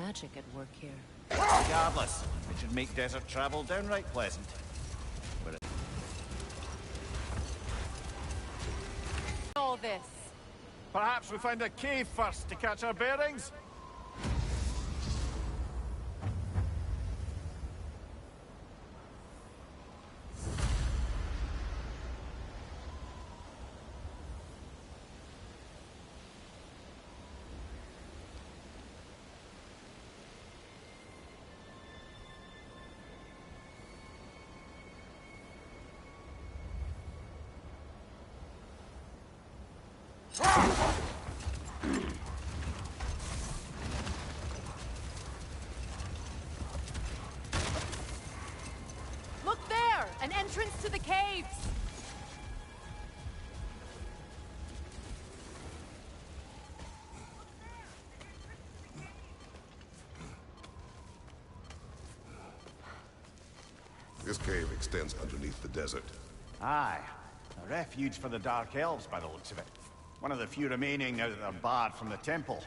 magic at work here. Regardless, it should make desert travel downright pleasant. All this. Perhaps we find a cave first to catch our bearings? Look there! An entrance to the caves! This cave extends underneath the desert. Aye. A refuge for the Dark Elves by the looks of it. One of the few remaining now that they're barred from the temple.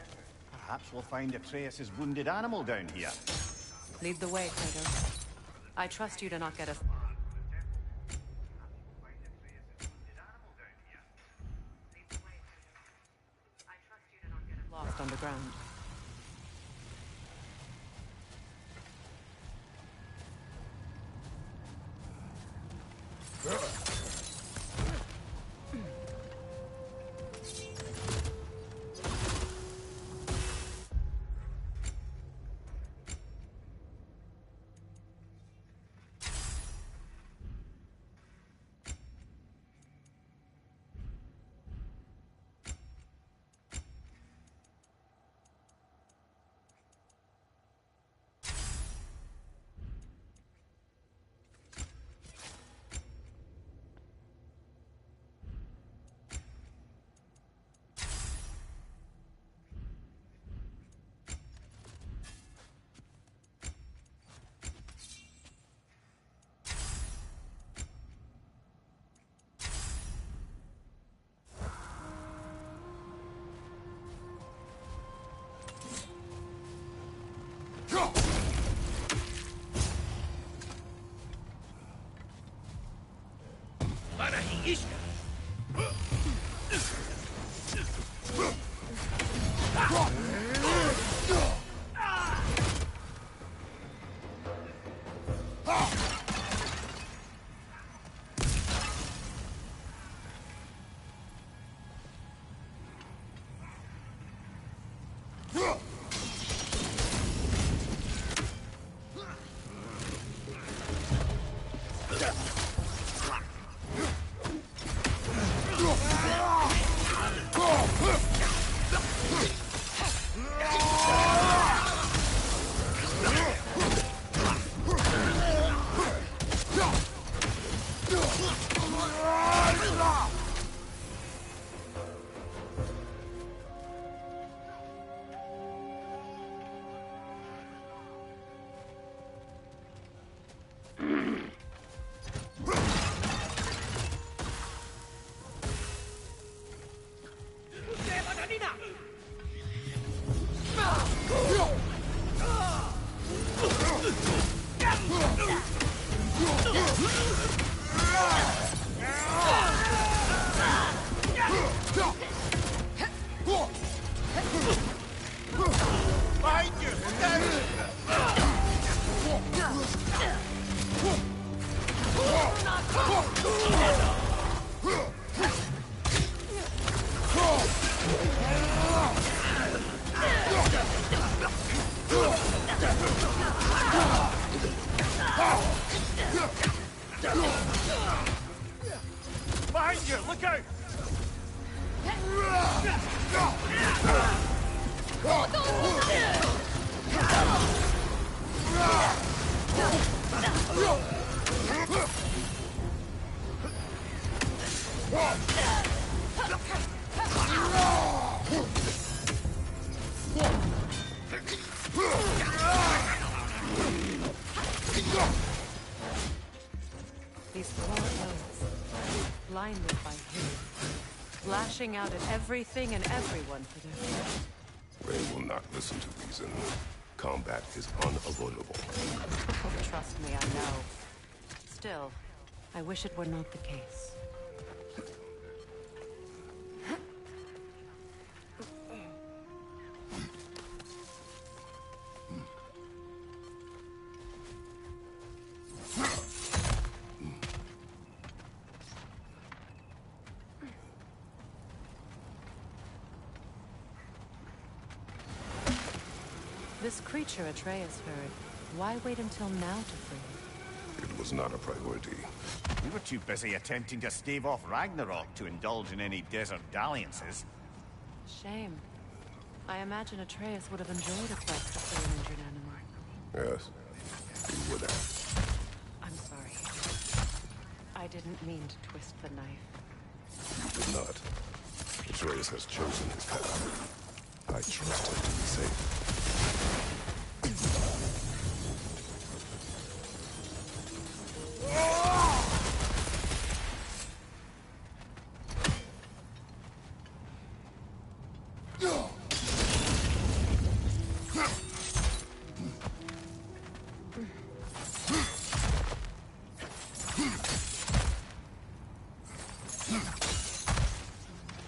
Perhaps we'll find Atreus' wounded animal down here. Lead the way, Kratos. I trust you to not get us lost underground. Behind you! Look out! These poor elves, blinded by hate, lashing out at everything and everyone for their fault. They will not listen to reason. Combat is unavoidable. Trust me, I know. Still, I wish it were not the case. This creature Atreus heard, why wait until now to free it? It was not a priority. We were too busy attempting to stave off Ragnarok to indulge in any desert dalliances. Shame. I imagine Atreus would have enjoyed a quest to free an injured animal. Yes, he would have. I'm sorry. I didn't mean to twist the knife. You did not. Atreus has chosen his path. I trust him to be safe.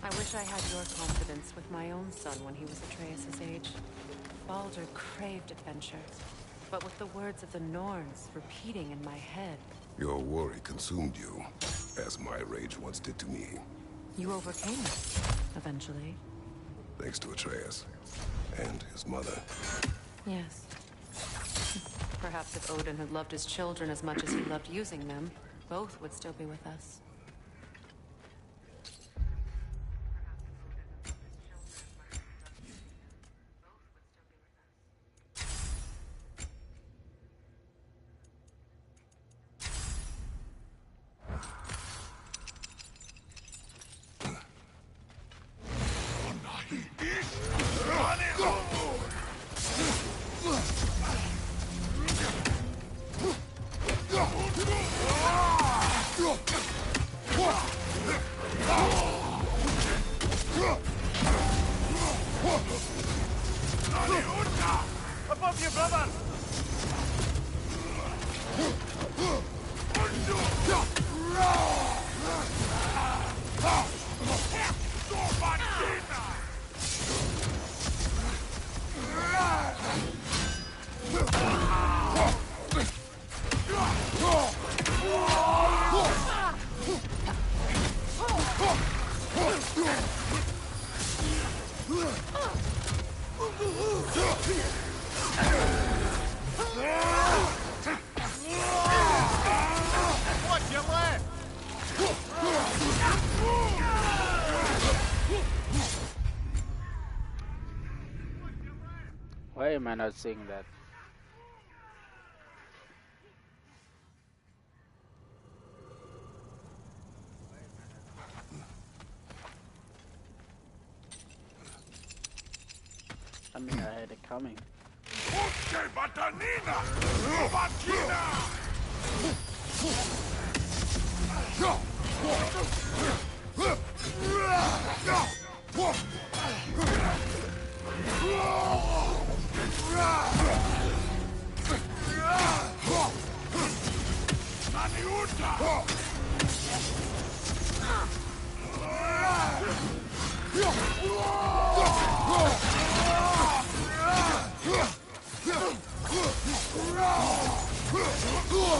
I wish I had your confidence with my own son when he was Atreus' age. Baldur craved adventure, but with the words of the Norns repeating in my head. Your worry consumed you, as my rage once did to me. You overcame it, eventually. Thanks to Atreus. And his mother. Yes. Perhaps if Odin had loved his children as much as he loved using them, both would still be with us. Above you, brother! What's your left? Why am I not seeing that? I mean, I had it coming.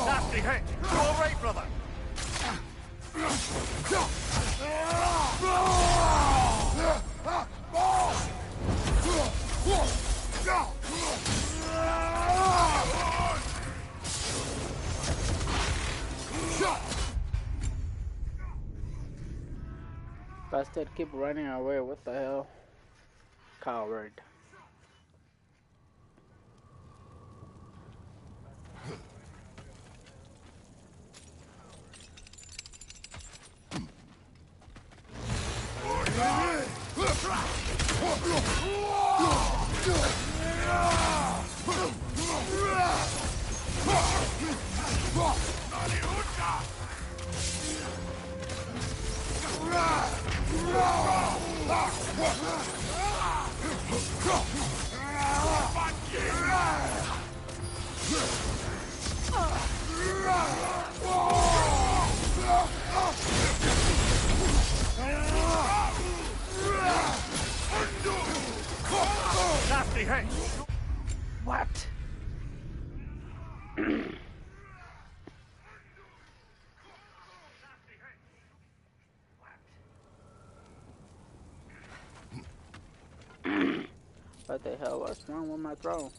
Nasty hit! You all right, brother? Bastard, keep running away. What the hell? Coward. What the hell? What's wrong with my throne?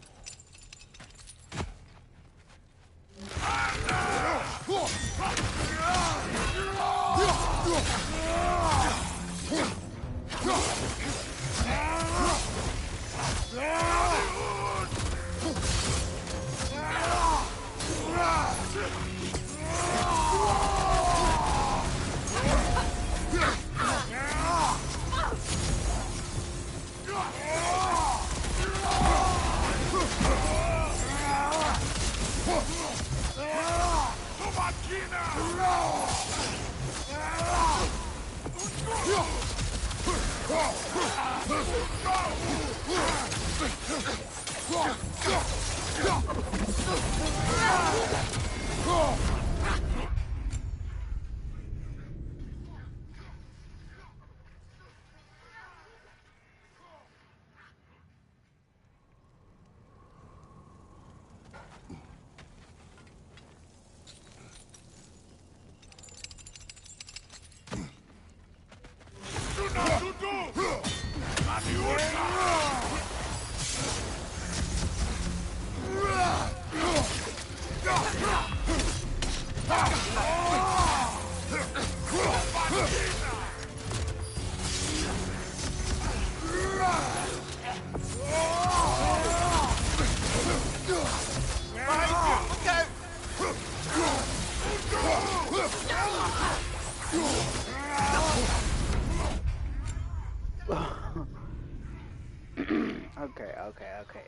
Okay.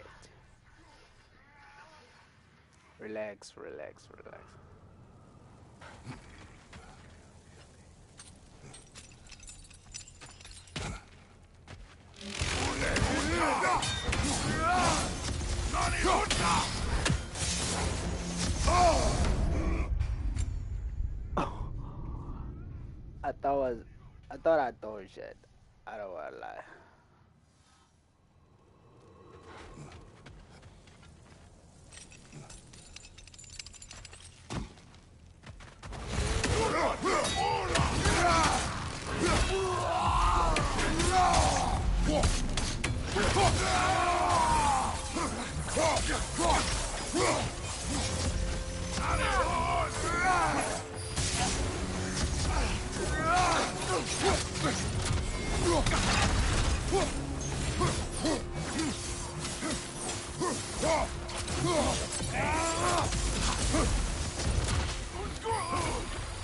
Relax. I thought I told shit. I don't wanna lie.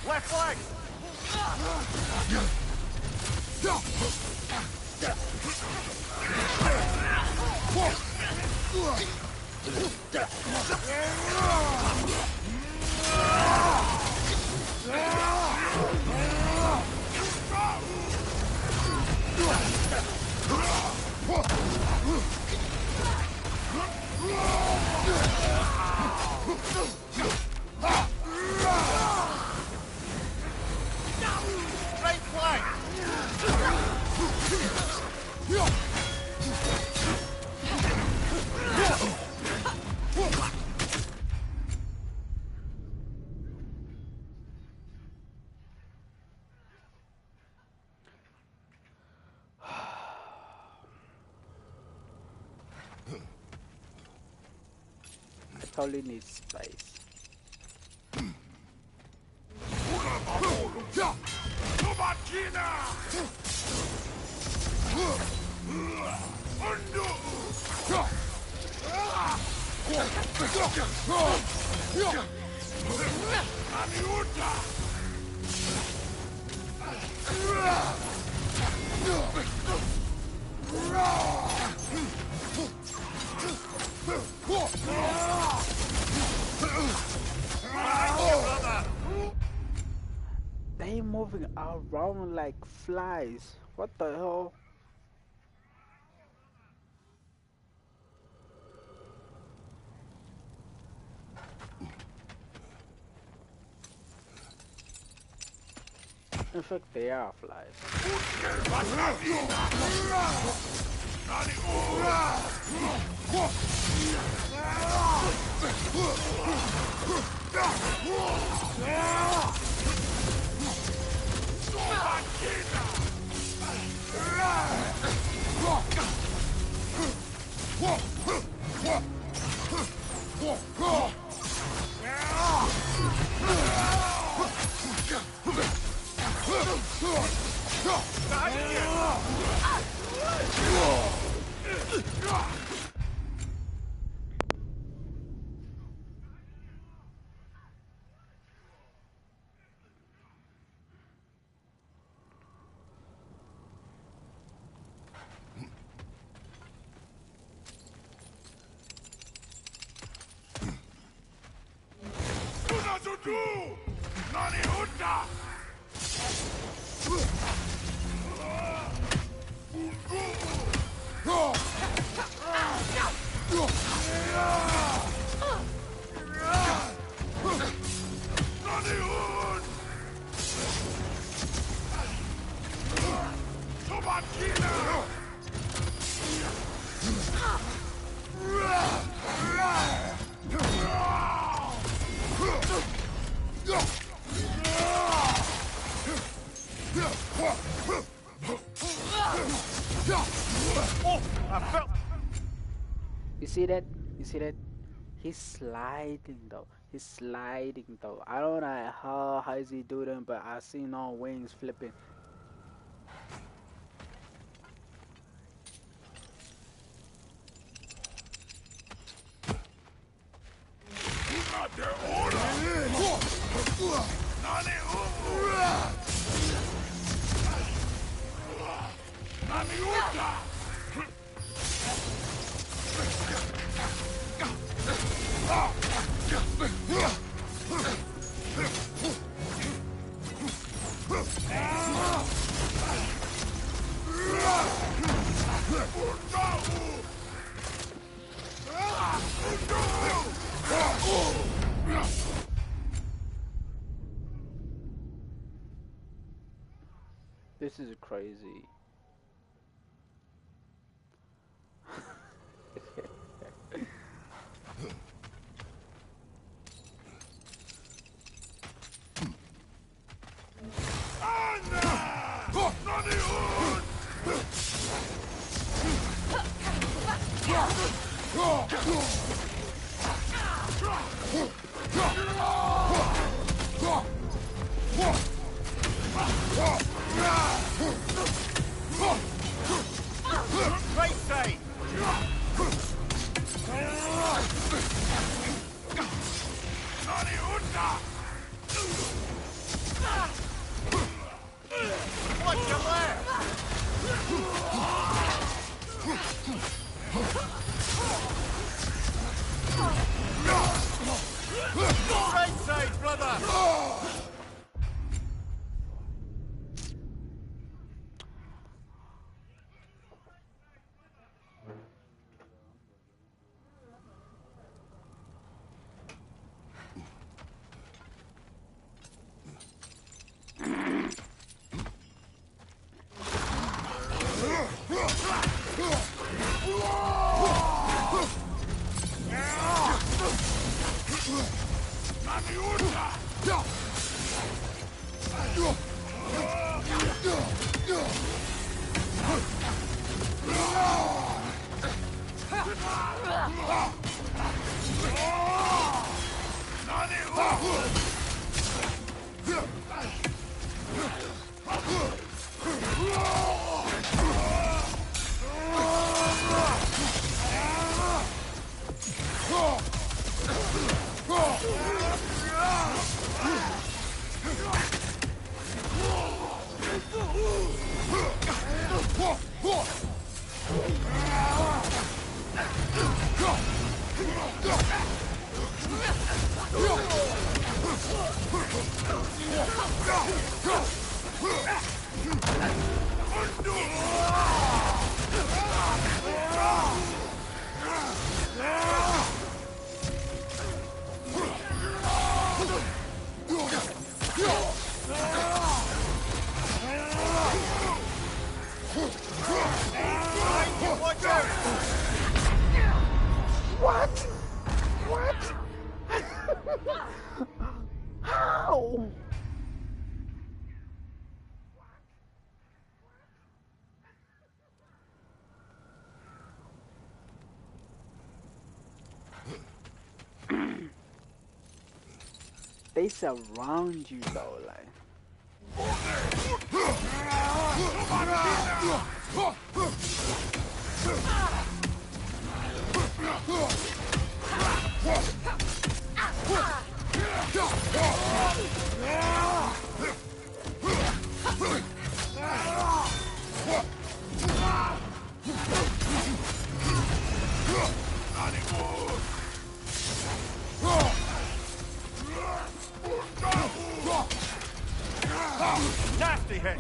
Left flank! Right flank! I totally need space. They moving around like flies. What the hell? In fact, they are flies. You see that? You see that? He's sliding though. He's sliding though. I don't know how is he doing it, but I seen all wings flipping. This is crazy. Right side! Watch your left! Right side, brother! How? They surround you though, like. Nasty hit!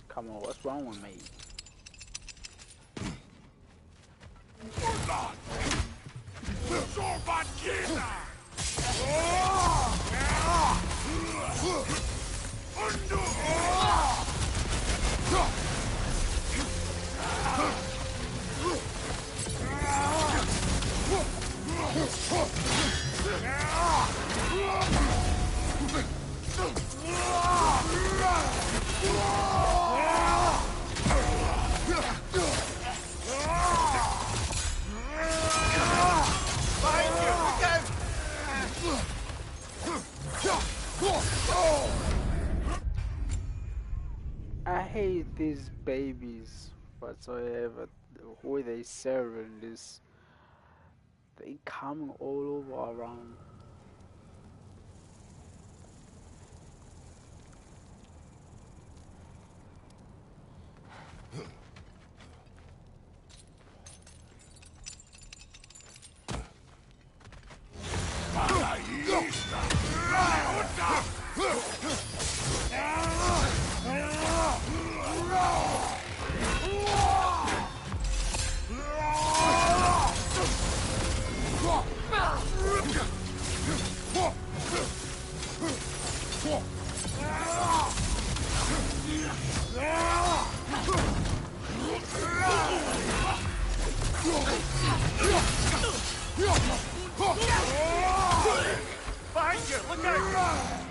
Come on, what's wrong with me? I hate these babies whatsoever. Who they serving this? They coming all over around. Behind you! Look out!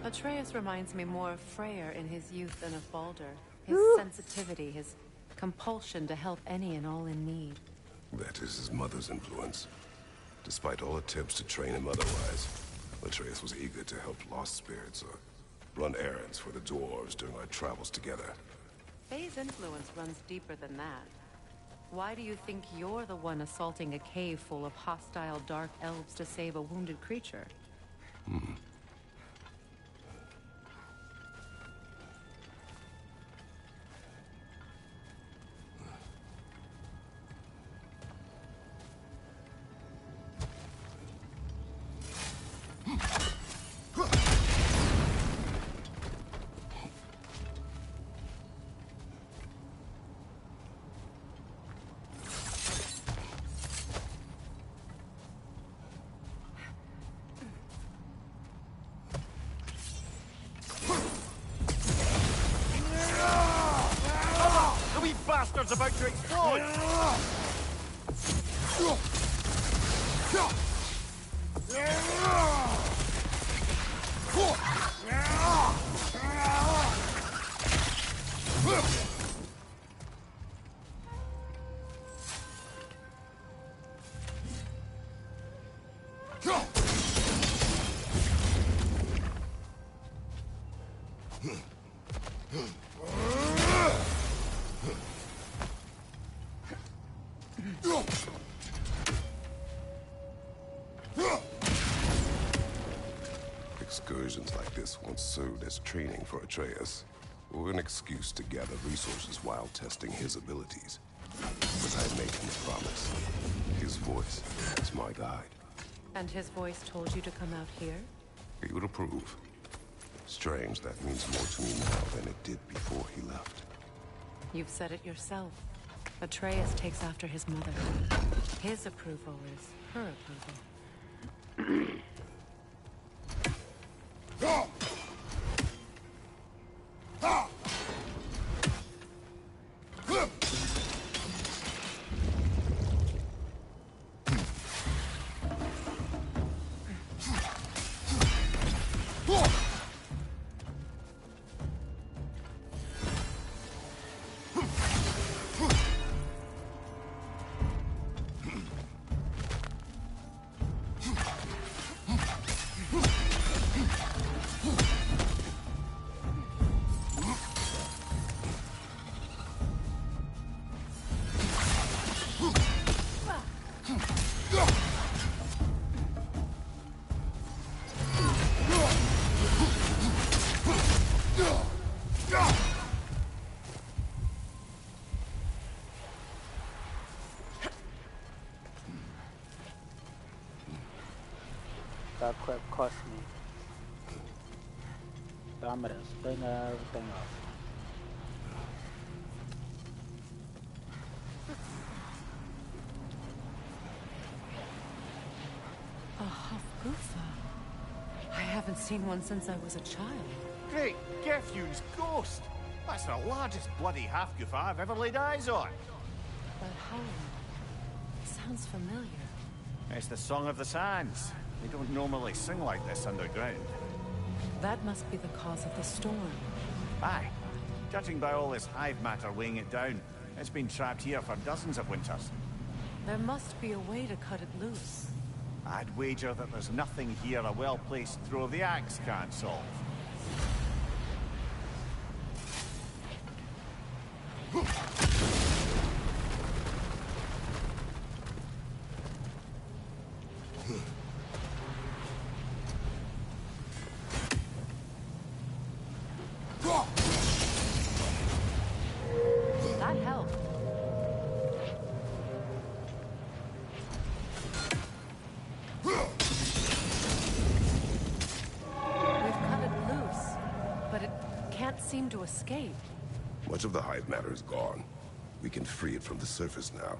Atreus reminds me more of Freyr in his youth than of Baldur. His sensitivity, his compulsion to help any and all in need. That is his mother's influence. Despite all attempts to train him otherwise, Atreus was eager to help lost spirits or run errands for the dwarves during our travels together. Faye's influence runs deeper than that. Why do you think you're the one assaulting a cave full of hostile dark elves to save a wounded creature? The wee bastard's about to explode! Excursions like this once served as training for Atreus, or an excuse to gather resources while testing his abilities. But I made him a promise. His voice is my guide. And his voice told you to come out here? He would approve. Strange, that means more to me now than it did before he left. You've said it yourself. Atreus takes after his mother. His approval is her approval. That crap cost me. Damn it, bring everything up. A Hafgufa. I haven't seen one since I was a child. Great Gefyun's ghost! That's the largest bloody Hafgufa I've ever laid eyes on. But Howland sounds familiar. It's the Song of the Sands. They don't normally sing like this underground. That must be the cause of the storm. Aye. Judging by all this hive matter weighing it down, it's been trapped here for dozens of winters. There must be a way to cut it loose. I'd wager that there's nothing here a well-placed throw of the axe can't solve. That helped. We've cut it loose, but it can't seem to escape. Much of the hive matter is gone. We can free it from the surface now.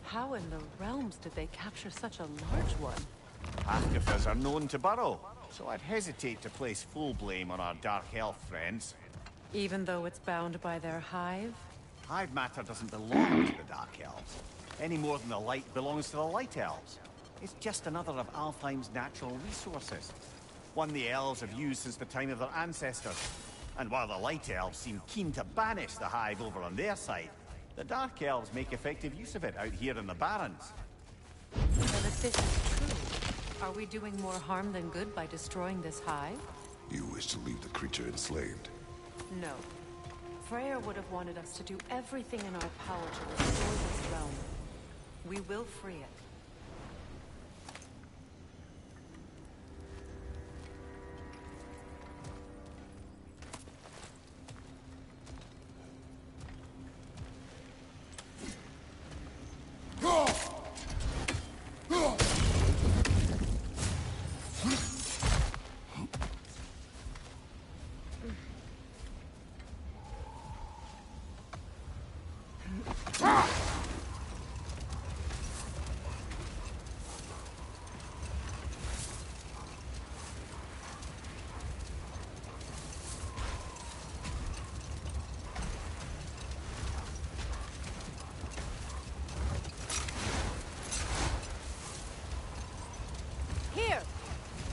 How in the realms did they capture such a large one? Hafgufas are known to burrow, so I'd hesitate to place full blame on our Dark Elf friends. Even though it's bound by their hive? Hive matter doesn't belong to the Dark Elves, any more than the light belongs to the Light Elves. It's just another of Alfheim's natural resources. One the elves have used since the time of their ancestors. And while the Light Elves seem keen to banish the hive over on their side, the Dark Elves make effective use of it out here in the Barrens. Then if this is true, are we doing more harm than good by destroying this hive? You wish to leave the creature enslaved? No. Freyr would have wanted us to do everything in our power to restore this realm. We will free it.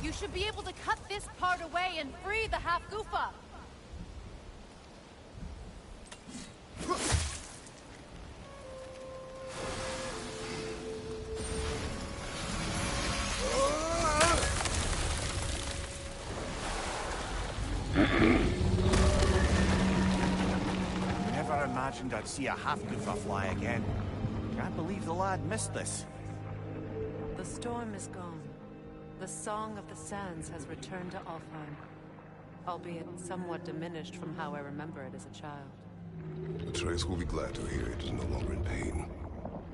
You should be able to cut this part away and free the Hafgufa. Never imagined I'd see a Hafgufa fly again. Can't believe the lad missed this. The storm is gone. The Song of the Sands has returned to Alfheim, albeit somewhat diminished from how I remember it as a child. Atreus will be glad to hear it is no longer in pain.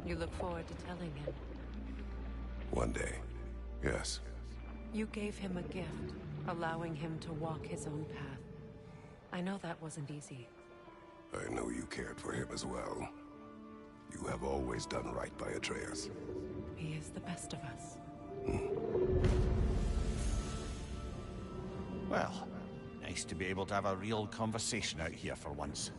You look forward to telling him. One day. Yes. You gave him a gift, allowing him to walk his own path. I know that wasn't easy. I know you cared for him as well. You have always done right by Atreus. He is the best of us. Well, nice to be able to have a real conversation out here for once.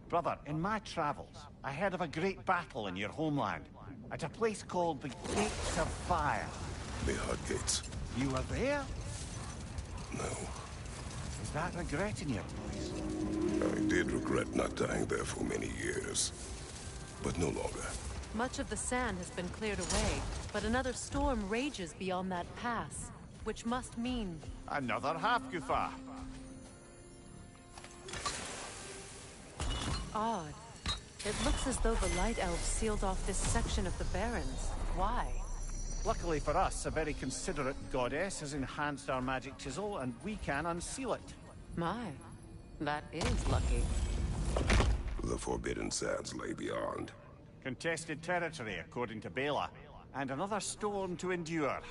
Brother, in my travels, I heard of a great battle in your homeland, at a place called the Gates of Fire. The Hudgates. You were there? No. Is that regret in your voice? I did regret not dying there for many years. But no longer. Much of the sand has been cleared away, but another storm rages beyond that pass, which must mean... Another half-Gufa. Odd. It looks as though the Light Elves sealed off this section of the Barrens. Why? Luckily for us, a very considerate goddess has enhanced our magic chisel, and we can unseal it. My, that is lucky. The Forbidden Sands lay beyond. Contested territory, according to Bela, and another storm to endure.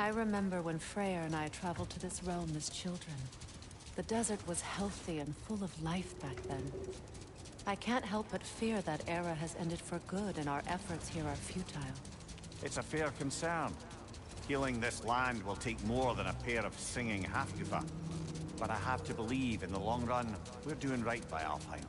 I remember when Freya and I traveled to this realm as children. The desert was healthy and full of life back then. I can't help but fear that era has ended for good and our efforts here are futile. It's a fair concern. Healing this land will take more than a pair of singing Hafgufa. But I have to believe, in the long run, we're doing right by Alfheim.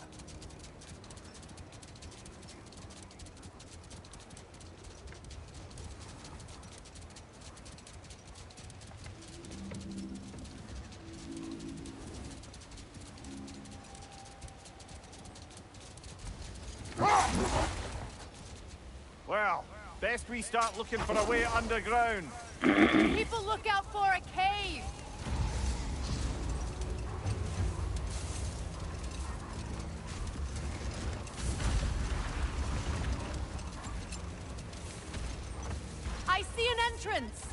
Well, best we start looking for a way underground. People look out for a cave! I see an entrance!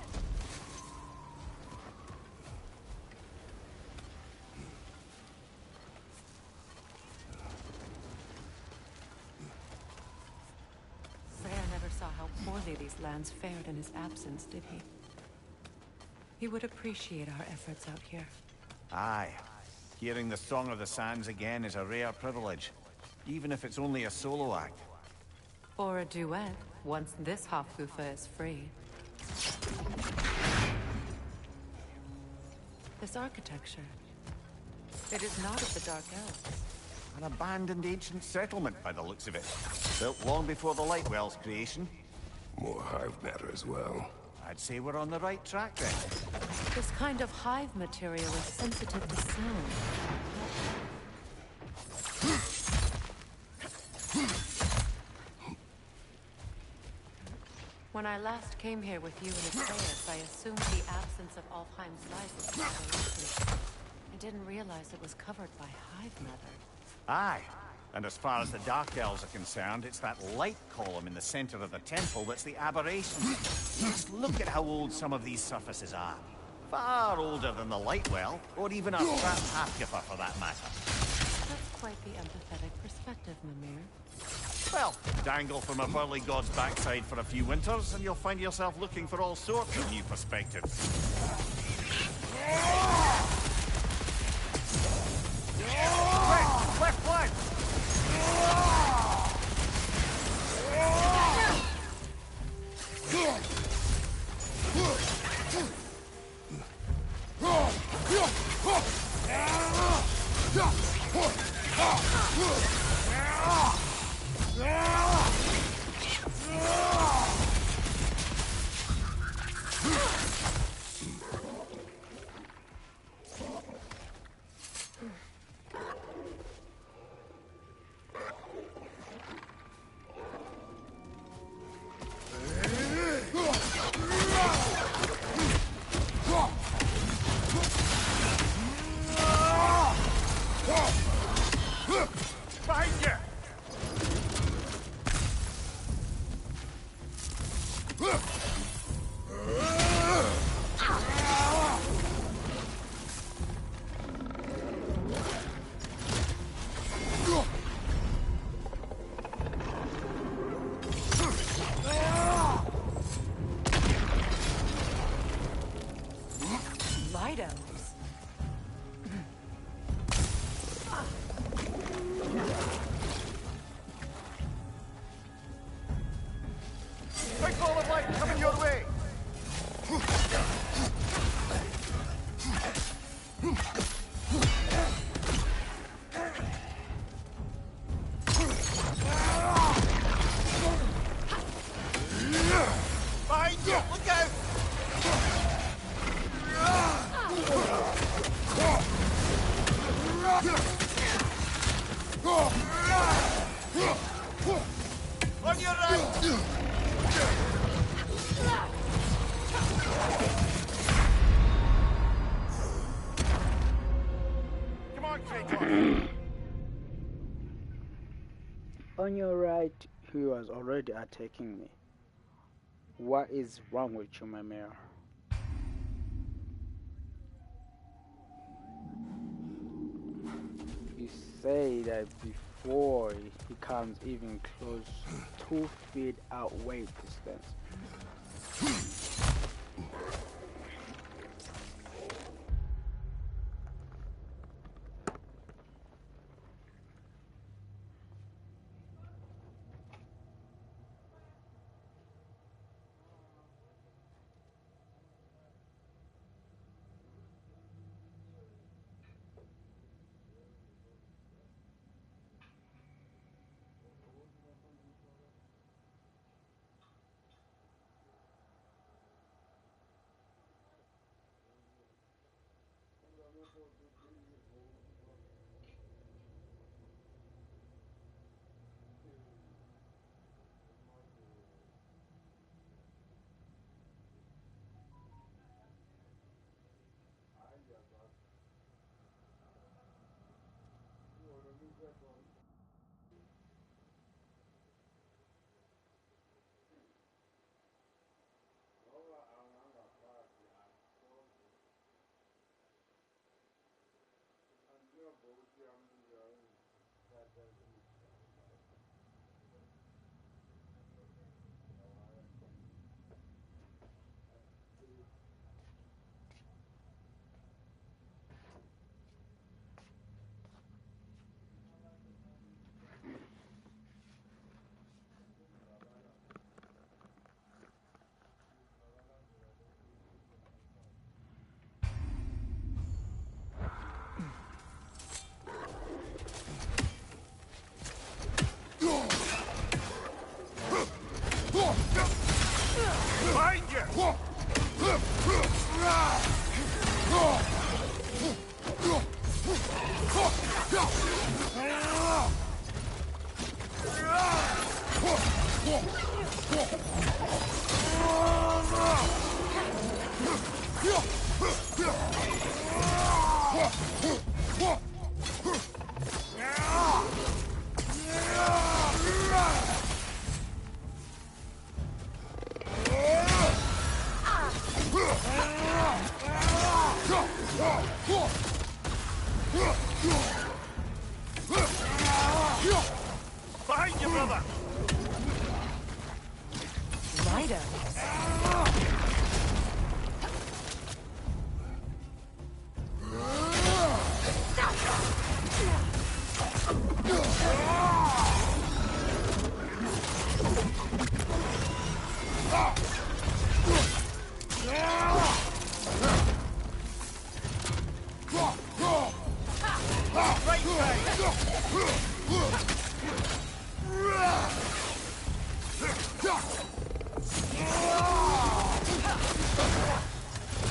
Freya never saw how poorly these lands fared in his absence, did he? He would appreciate our efforts out here. Aye. Hearing the Song of the Sands again is a rare privilege. Even if it's only a solo act. Or a duet, once this Hafgufa is free. This architecture. It is not of the Dark Elves. An abandoned ancient settlement by the looks of it. Built long before the Lightwell's creation. More hive matter as well. I'd say we're on the right track then. This kind of hive material is sensitive to sound. When I last came here with you and Atreus, I assumed the absence of Alfheim's life was separation. I didn't realize it was covered by hive matter. Aye. And as far as the Dark Elves are concerned, it's that light column in the center of the temple that's the aberration. Just look at how old some of these surfaces are. Far older than the Lightwell, or even our crap Hafgufa for that matter. That's quite the empathetic perspective, Mimir. Well, dangle from a burly god's backside for a few winters, and you'll find yourself looking for all sorts of new perspectives. Quick! Left flank! Behind you! Light elves. Quick ball of light coming your way! Behind you! Look out! On your right! Come on, Kratos! On your right, he was already attacking me. What is wrong with you, Mimir? You say that before he comes even close, 2 feet outweigh distance. Behind you, brother! Righto.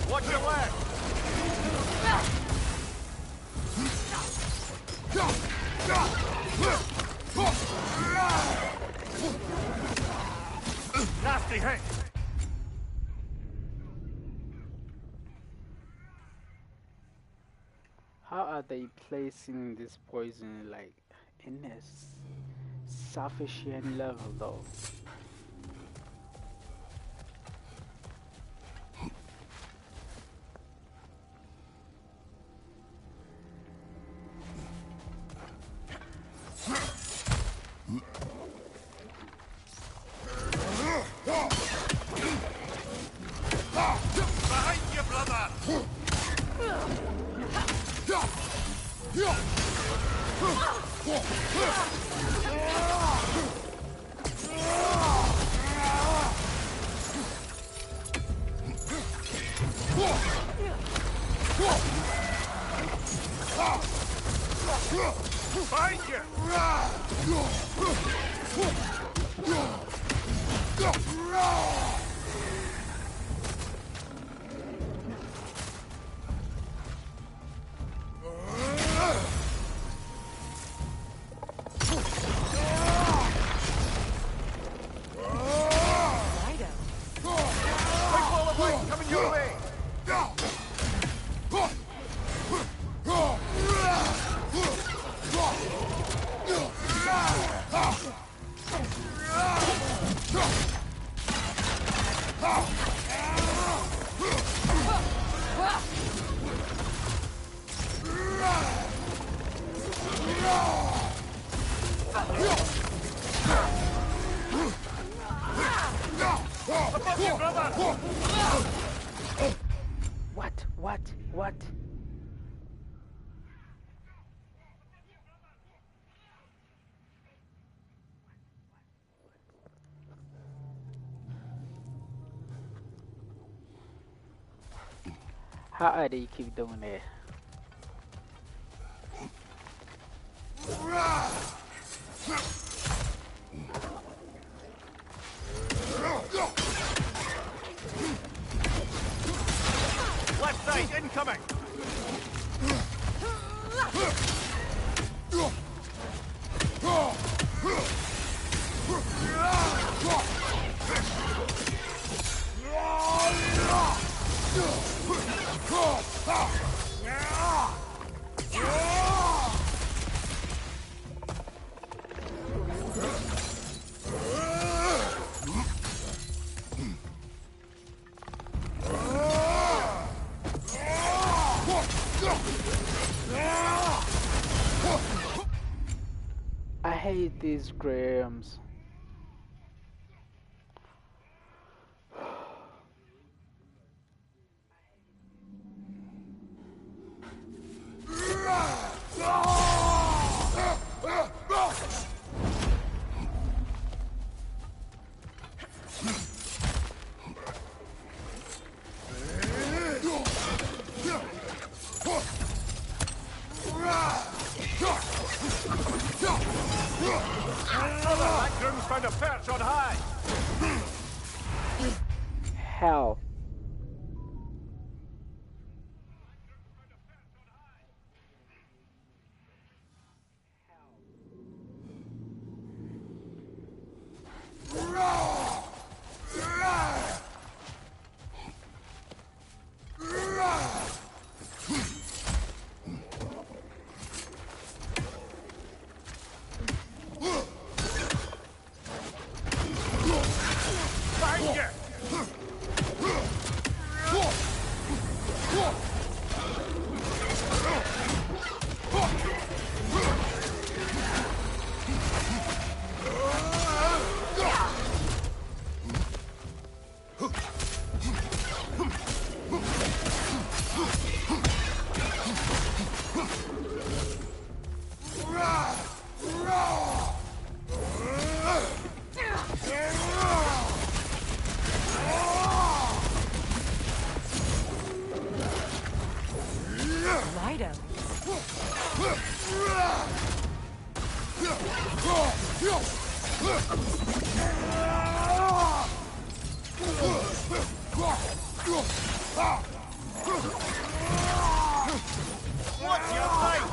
Watch your left! Nasty hit! How are they placing this poison like in a sufficient level though? Behind you, brother! Behind you! Coming your way! Above you, brother! What? How are they keep doing that? Left side, incoming! he screams. That groom's found a perch on high. Hell. Find you! Lido. What's your fight?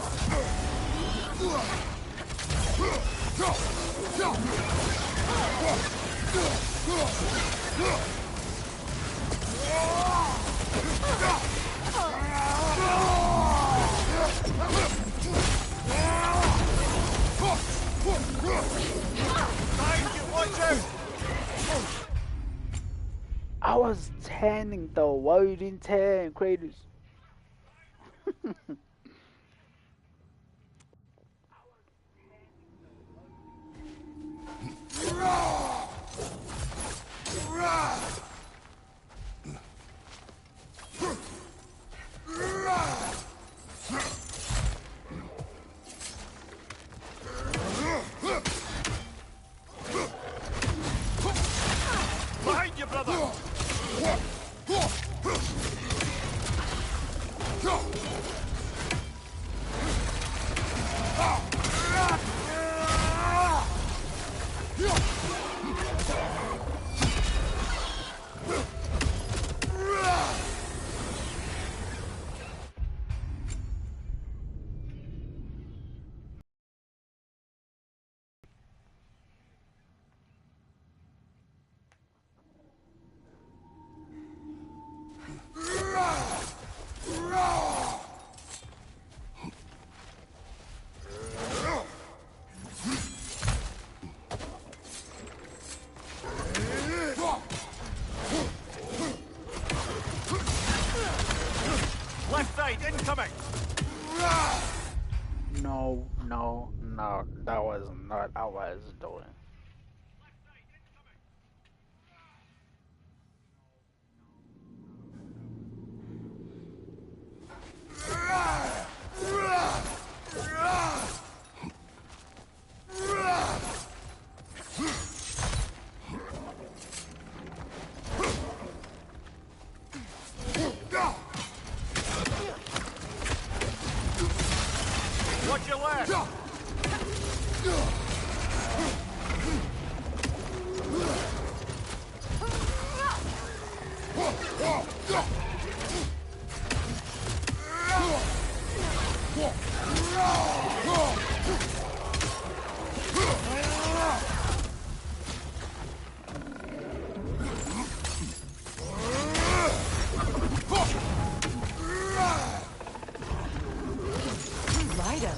Find you, watch out! I was tanning though. Why you didn't tan, Kratos? Behind you, brother! Left side, incoming! No, no, no. That was not what I was doing. Watch your left! Lido.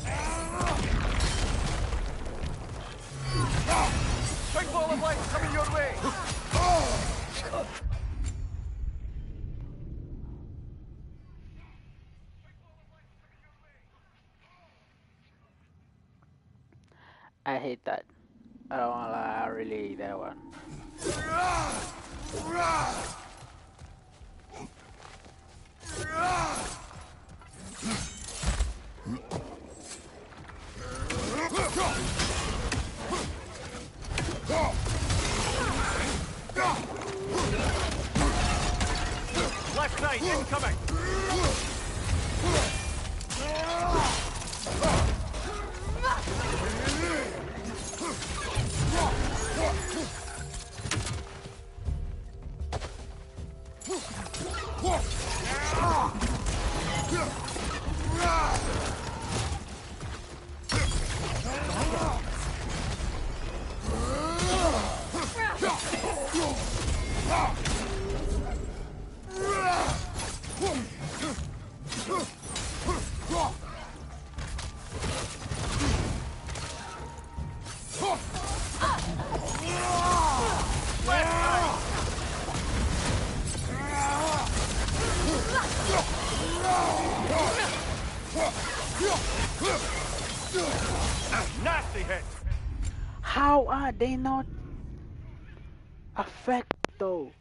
Big ball of light coming your way! I hate that. I don't wanna lie, I really hate that one. Left side, incoming! Nasty hit! How are they not affected though?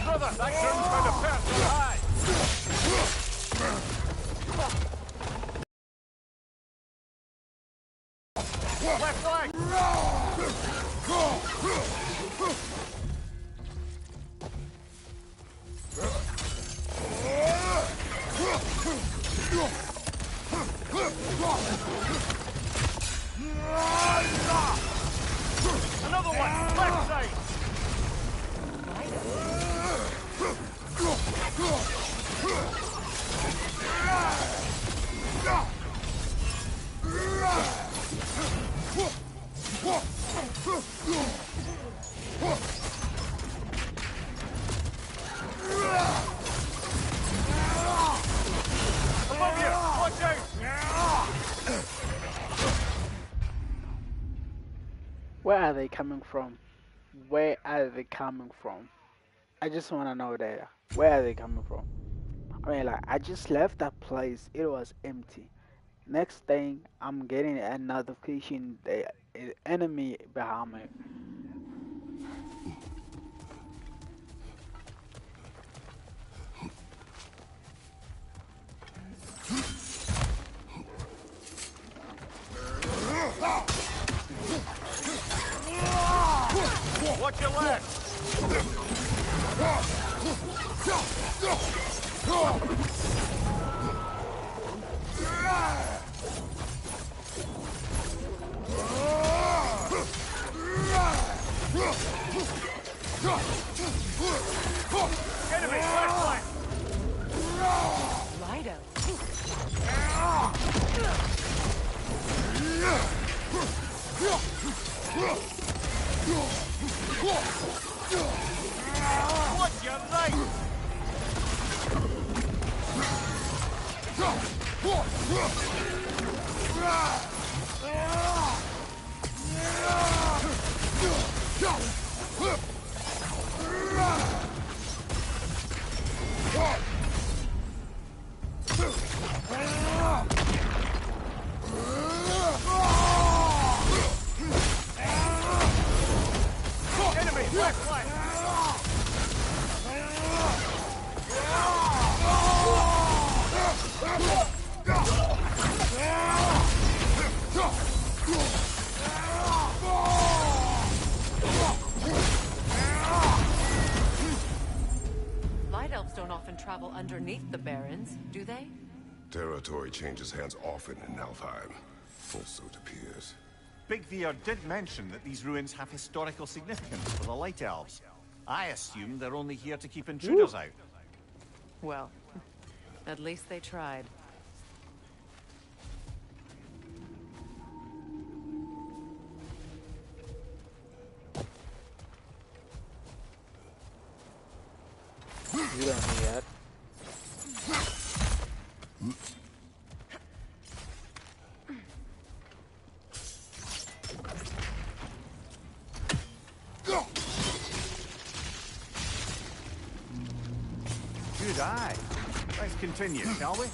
Brother, that groom's found a personal high! Left leg! Another one! Left side! Above you! Watch out! Where are they coming from? Where are they coming from? I just wanna know that. Where are they coming from? I mean, like, I just left that place. It was empty. Next thing, I'm getting a notification that an enemy behind me. Watch your left! Enemy, left flank! Lido. Watch your right! Enemy, left flank! Light elves don't often travel underneath the barrens, do they? Territory changes hands often in Alfheim. Or so it appears. Big Veer did mention that these ruins have historical significance for the Light Elves. I assume they're only here to keep intruders out. Well, at least they tried. You don't need that. Good eye. Let's continue, shall we?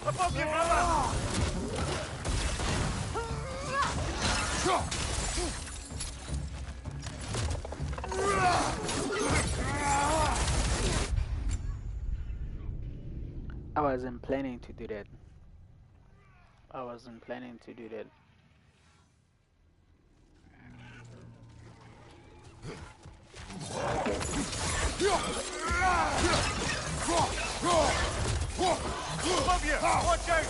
Above you, brother! I wasn't planning to do that. I wasn't planning to do that. Above you! Watch out!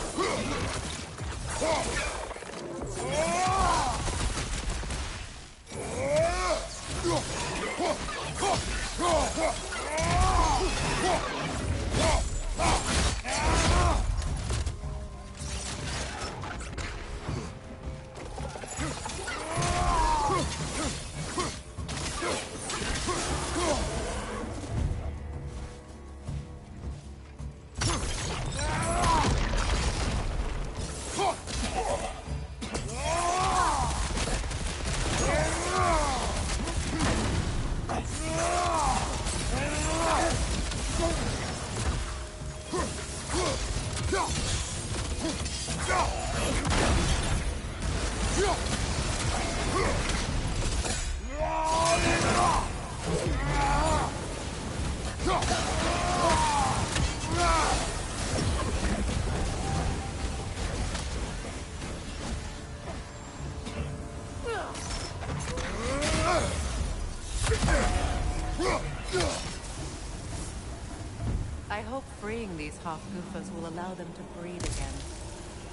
I hope freeing these half-goofers will allow them to breathe again.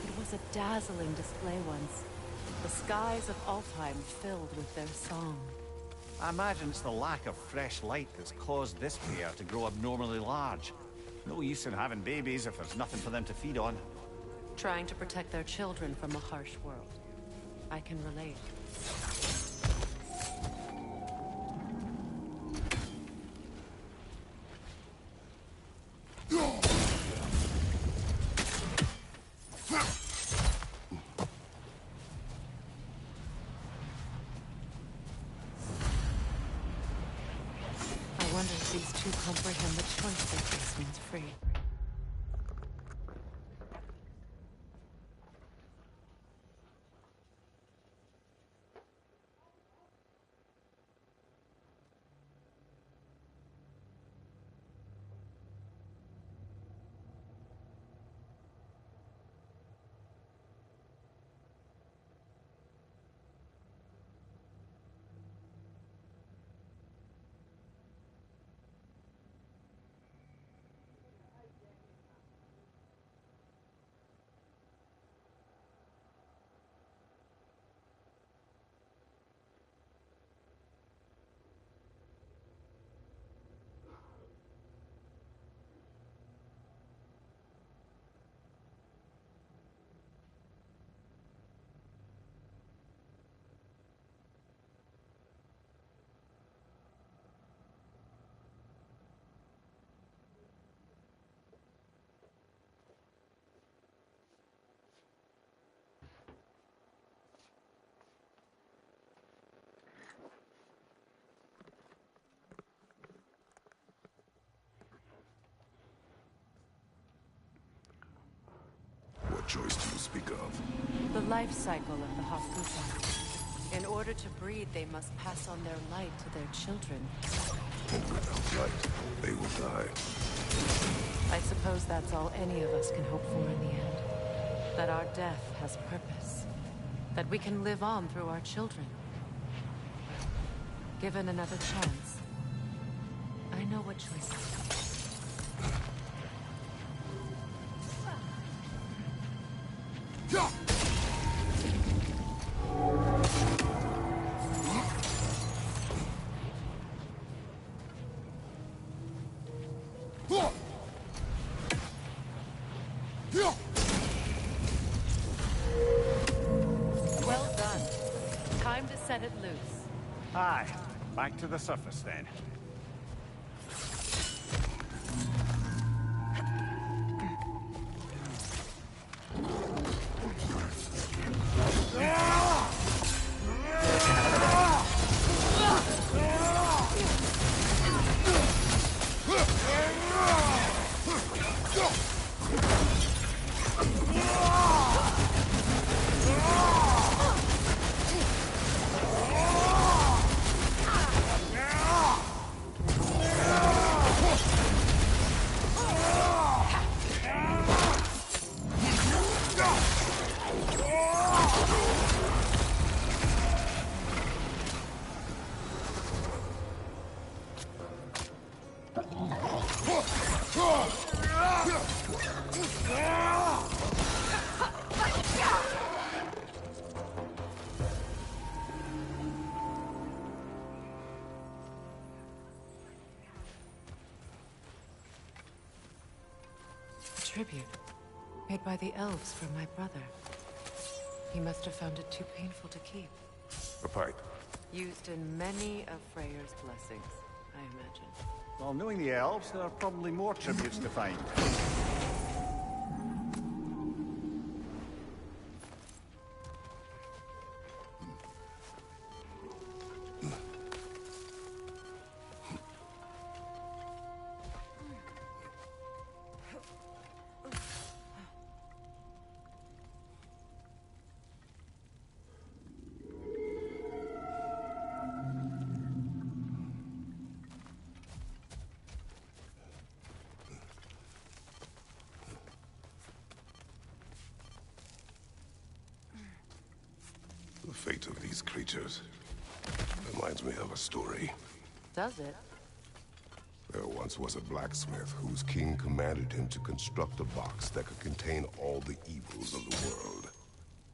It was a dazzling display once. The skies of Alfheim filled with their song. I imagine it's the lack of fresh light that's caused this pair to grow abnormally large. No use in having babies if there's nothing for them to feed on. Trying to protect their children from a harsh world. I can relate. I wonder if these two comprehend the choice they face means free. What choice do you speak of? The life cycle of the Hakusa. In order to breed, they must pass on their light to their children. Without light, they will die. I suppose that's all any of us can hope for in the end. That our death has purpose. That we can live on through our children. Given another chance, I know what choice I'll Well done. Time to set it loose. Aye, back to the surface then. Tribute made by the elves for my brother. He must have found it too painful to keep. A pipe. Used in many of Freyr's blessings, I imagine. Well, knowing the elves, there are probably more tributes to find. The fate of these creatures reminds me of a story. Does it? There once was a blacksmith whose king commanded him to construct a box that could contain all the evils of the world.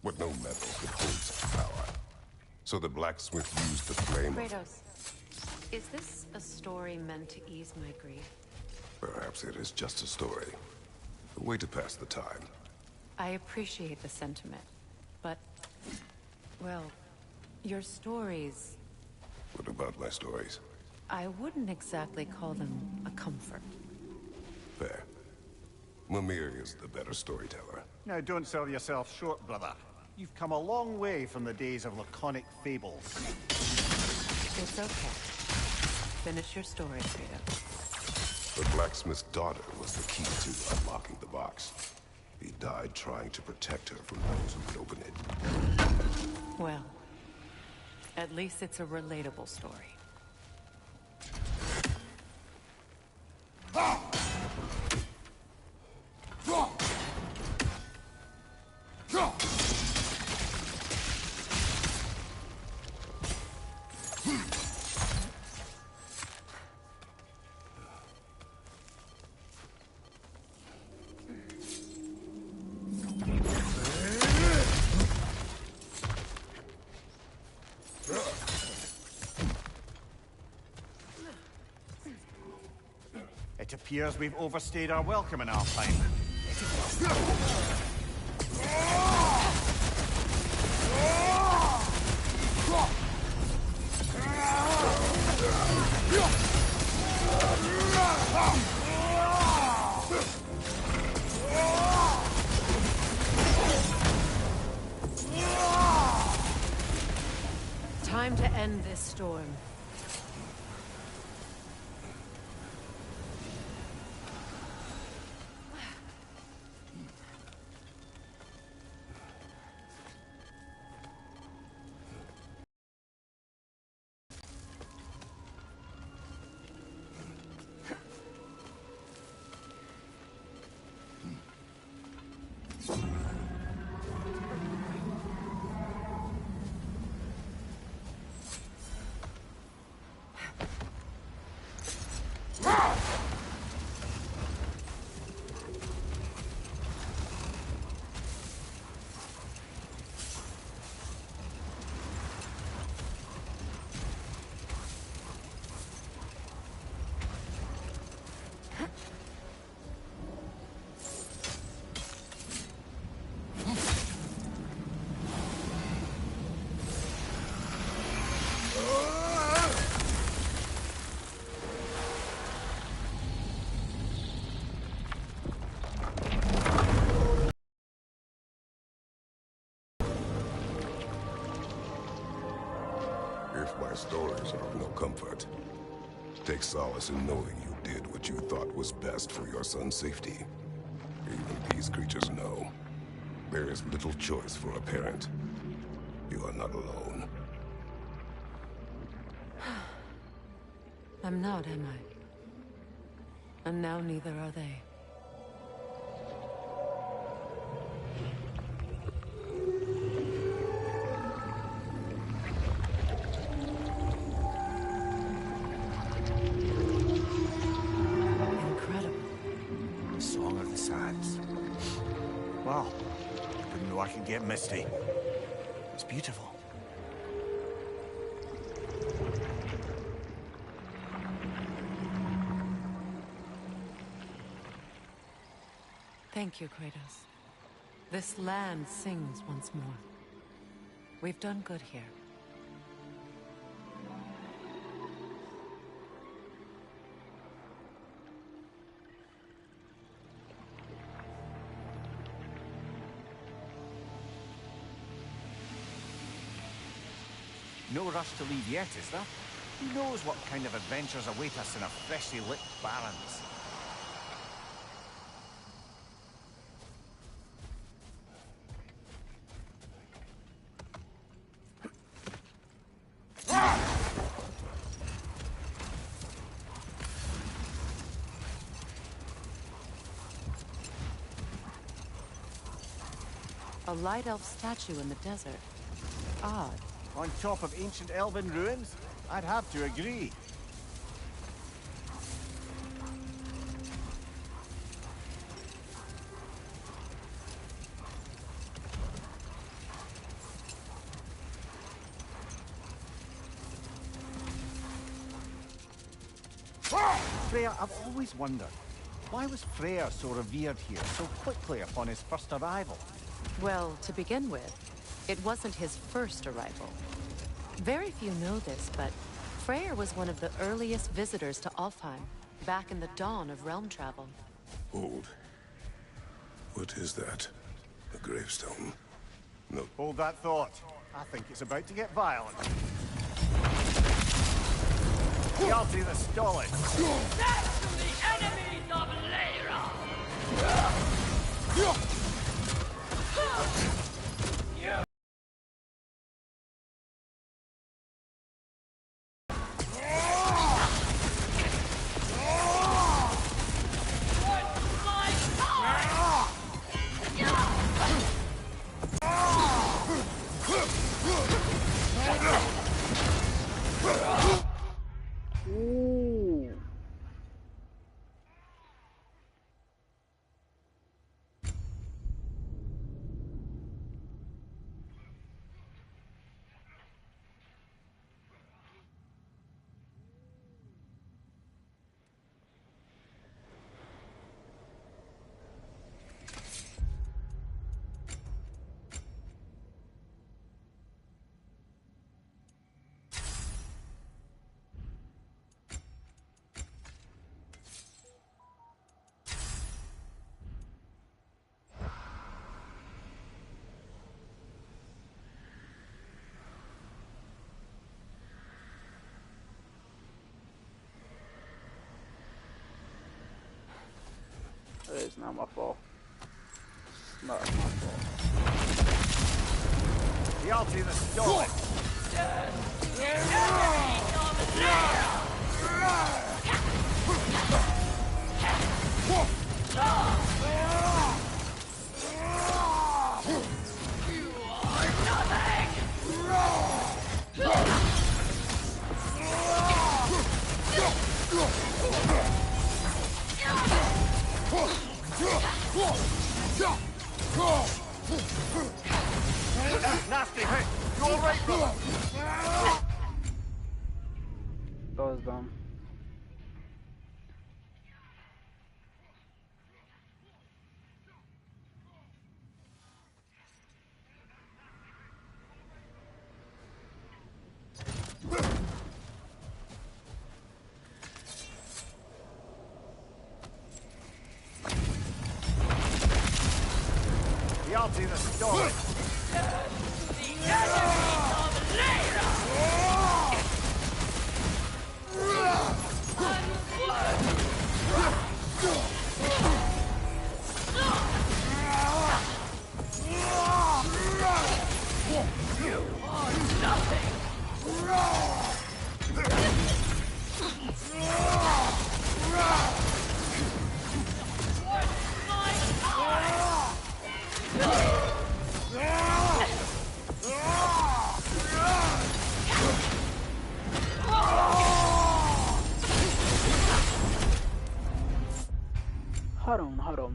But no metal could hold such power. So the blacksmith used the flame of... Kratos, is this a story meant to ease my grief? Perhaps it is just a story. A way to pass the time. I appreciate the sentiment, but... well, your stories... What about my stories? I wouldn't exactly call them a comfort. Fair. Mimir is the better storyteller. Now, don't sell yourself short, brother. You've come a long way from the days of laconic fables. It's okay. Finish your story, Kratos. The blacksmith's daughter was the key to unlocking the box. He died trying to protect her from those who would open it. Well, at least it's a relatable story. It appears we've overstayed our welcome in our time. Time to end this storm. My stories are of no comfort. Take solace in knowing you did what you thought was best for your son's safety. Even these creatures know. There is little choice for a parent. You are not alone. I'm not, am I? And now neither are they. Incredible. The Song of the Sands. Wow. Didn't know I could get misty. It's beautiful. Thank you, Kratos. This land sings once more. We've done good here. No rush to leave yet, is there? Who knows what kind of adventures await us in our freshly lit barrens? A light elf statue in the desert. Odd. On top of ancient elven ruins? I'd have to agree. Freya, I've always wondered, why was Freya so revered here so quickly upon his first arrival? Well, to begin with, it wasn't his first arrival. Very few know this, but Freyr was one of the earliest visitors to Alfheim, back in the dawn of realm travel. Hold. What is that? A gravestone? No. Hold that thought. I think it's about to get violent. Guilty the stolid. Death to the enemies of Lyra! Ooh. It's not my fault. It's not my fault. Guilty the stolid. Nasty hit. You all right, brother? That was dumb. Guilty the stolid. The enemies of Lyra! You are nothing! What's my time?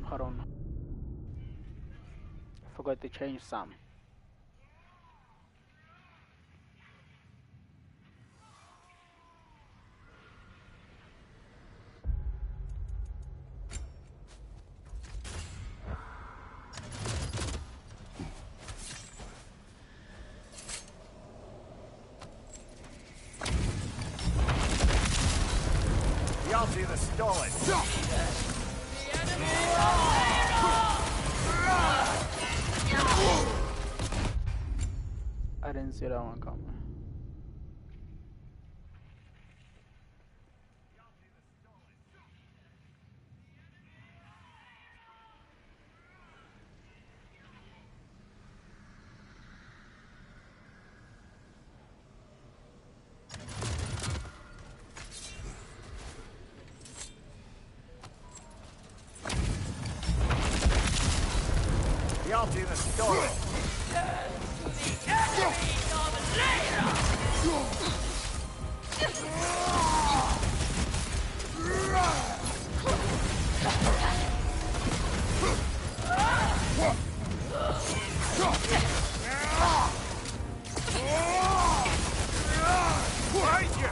Hold on. Forgot to change some. Y'all see the stolid. The enemy of I didn't see that one coming. Y'all see the stolid. Right here.